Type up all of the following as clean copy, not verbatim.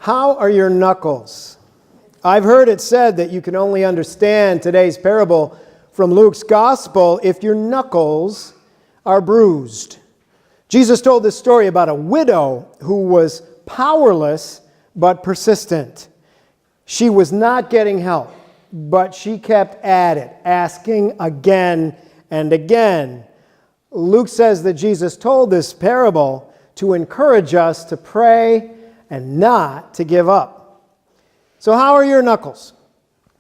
How are your knuckles? I've heard it said that you can only understand today's parable from Luke's gospel if your knuckles are bruised. Jesus told this story about a widow who was powerless but persistent. She was not getting help, but she kept at it, asking again and again. Luke says that Jesus told this parable to encourage us to pray and not to give up. So how are your knuckles?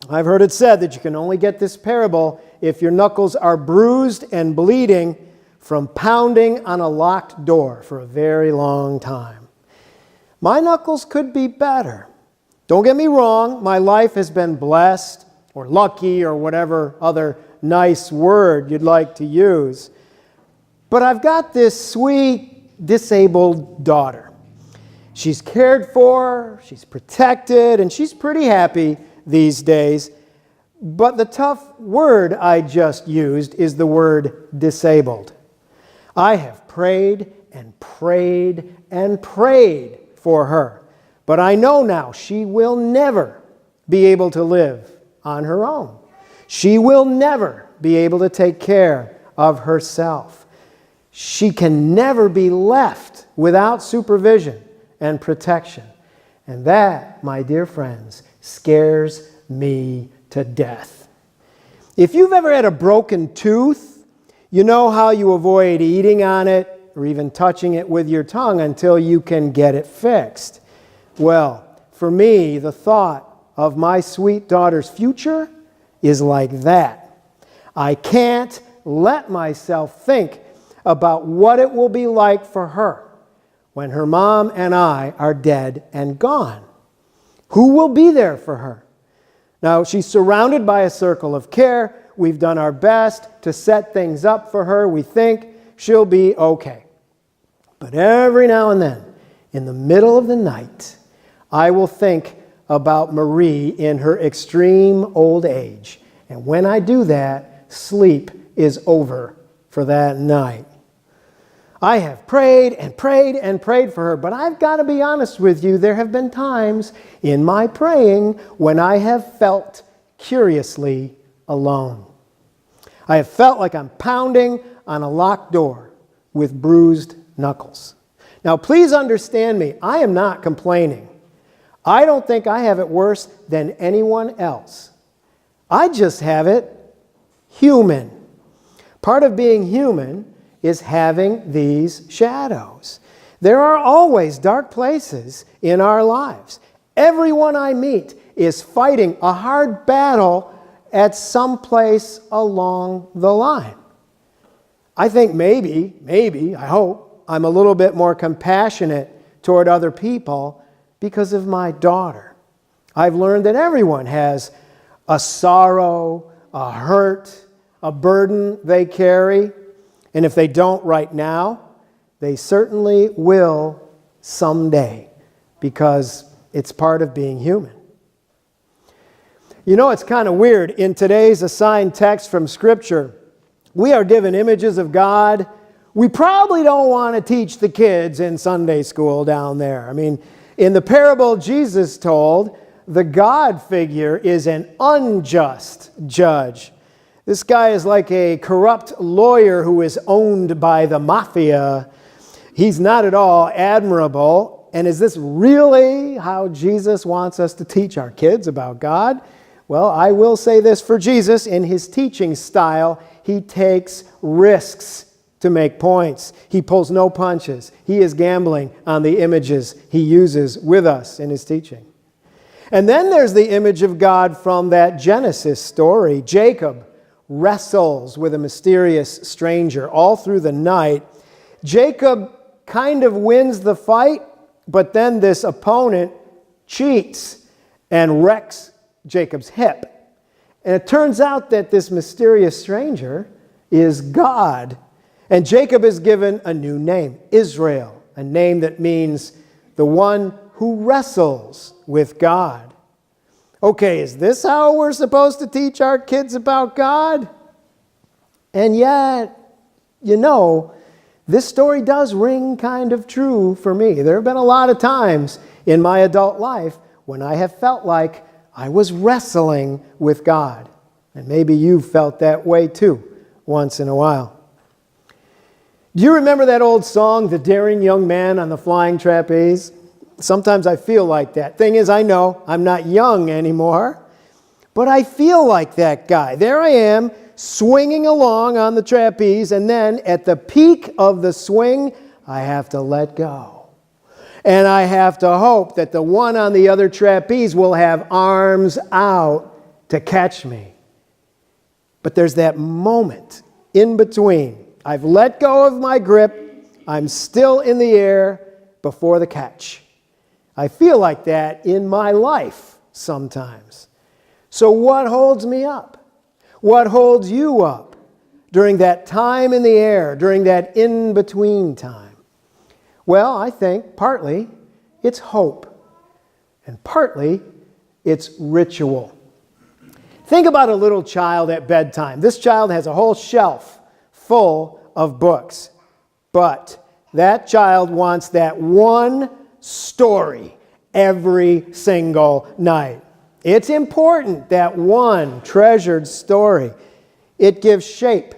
I've heard it said that you can only get this parable if your knuckles are bruised and bleeding from pounding on a locked door for a very long time. My knuckles could be better. Don't get me wrong, my life has been blessed or lucky or whatever other nice word you'd like to use. But I've got this sweet, disabled daughter. She's cared for, she's protected, and she's pretty happy these days. But the tough word I just used is the word disabled. I have prayed and prayed and prayed for her. But I know now she will never be able to live on her own. She will never be able to take care of herself. She can never be left without supervision and protection. And that, my dear friends, scares me to death. If you've ever had a broken tooth, you know how you avoid eating on it or even touching it with your tongue until you can get it fixed. Well, for me, the thought of my sweet daughter's future is like that. I can't let myself think about what it will be like for her when her mom and I are dead and gone. Who will be there for her? Now, she's surrounded by a circle of care. We've done our best to set things up for her. We think she'll be okay. But every now and then, in the middle of the night, I will think about Marie in her extreme old age. And when I do that, sleep is over for that night. I have prayed and prayed and prayed for her, but I've got to be honest with you, there have been times in my praying when I have felt curiously alone. I have felt like I'm pounding on a locked door with bruised knuckles. Now, please understand me, I am not complaining. I don't think I have it worse than anyone else. I just have it human. Part of being human is having these shadows. There are always dark places in our lives. Everyone I meet is fighting a hard battle at some place along the line. I think maybe, I hope, I'm a little bit more compassionate toward other people because of my daughter. I've learned that everyone has a sorrow, a hurt, a burden they carry. And if they don't right now, they certainly will someday, because it's part of being human. You know, it's kind of weird. In today's assigned text from Scripture, we are given images of God we probably don't want to teach the kids in Sunday school down there. I mean, in the parable Jesus told, the God figure is an unjust judge. This guy is like a corrupt lawyer who is owned by the mafia. He's not at all admirable. And is this really how Jesus wants us to teach our kids about God? Well, I will say this for Jesus. In his teaching style, he takes risks to make points. He pulls no punches. He is gambling on the images he uses with us in his teaching. And then there's the image of God from that Genesis story. Jacob wrestles with a mysterious stranger all through the night. Jacob kind of wins the fight, but then this opponent cheats and wrecks Jacob's hip. And it turns out that this mysterious stranger is God. And Jacob is given a new name, Israel, a name that means the one who wrestles with God. Okay, is this how we're supposed to teach our kids about God? And yet, you know, this story does ring kind of true for me. There have been a lot of times in my adult life when I have felt like I was wrestling with God. And maybe you've felt that way too, once in a while. Do you remember that old song, The Daring Young Man on the Flying Trapeze? Sometimes I feel like that. Thing is, I know I'm not young anymore, but I feel like that guy. There I am, swinging along on the trapeze, and then at the peak of the swing, I have to let go. And I have to hope that the one on the other trapeze will have arms out to catch me. But there's that moment in between. I've let go of my grip. I'm still in the air before the catch. I feel like that in my life sometimes. So what holds me up? What holds you up during that time in the air, during that in-between time? Well, I think partly it's hope, and partly it's ritual. Think about a little child at bedtime. This child has a whole shelf full of books, but that child wants that one story every single night. It's important, that one treasured story. It gives shape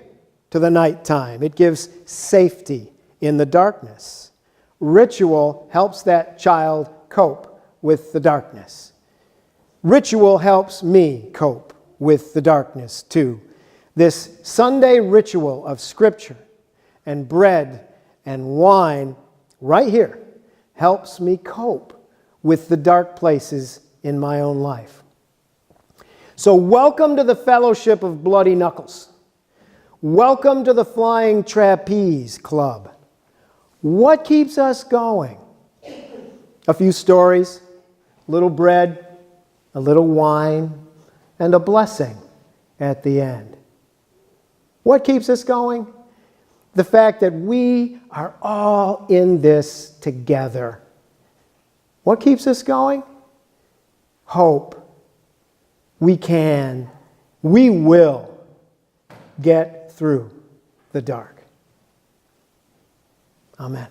to the nighttime. It gives safety in the darkness. Ritual helps that child cope with the darkness. Ritual helps me cope with the darkness too. This Sunday ritual of Scripture and bread and wine right here helps me cope with the dark places in my own life. So welcome to the fellowship of Bloody Knuckles. Welcome to the Flying Trapeze Club. What keeps us going? A few stories, a little bread, a little wine, and a blessing at the end. What keeps us going? The fact that we are all in this together. What keeps us going? Hope. We can, we will get through the dark. Amen.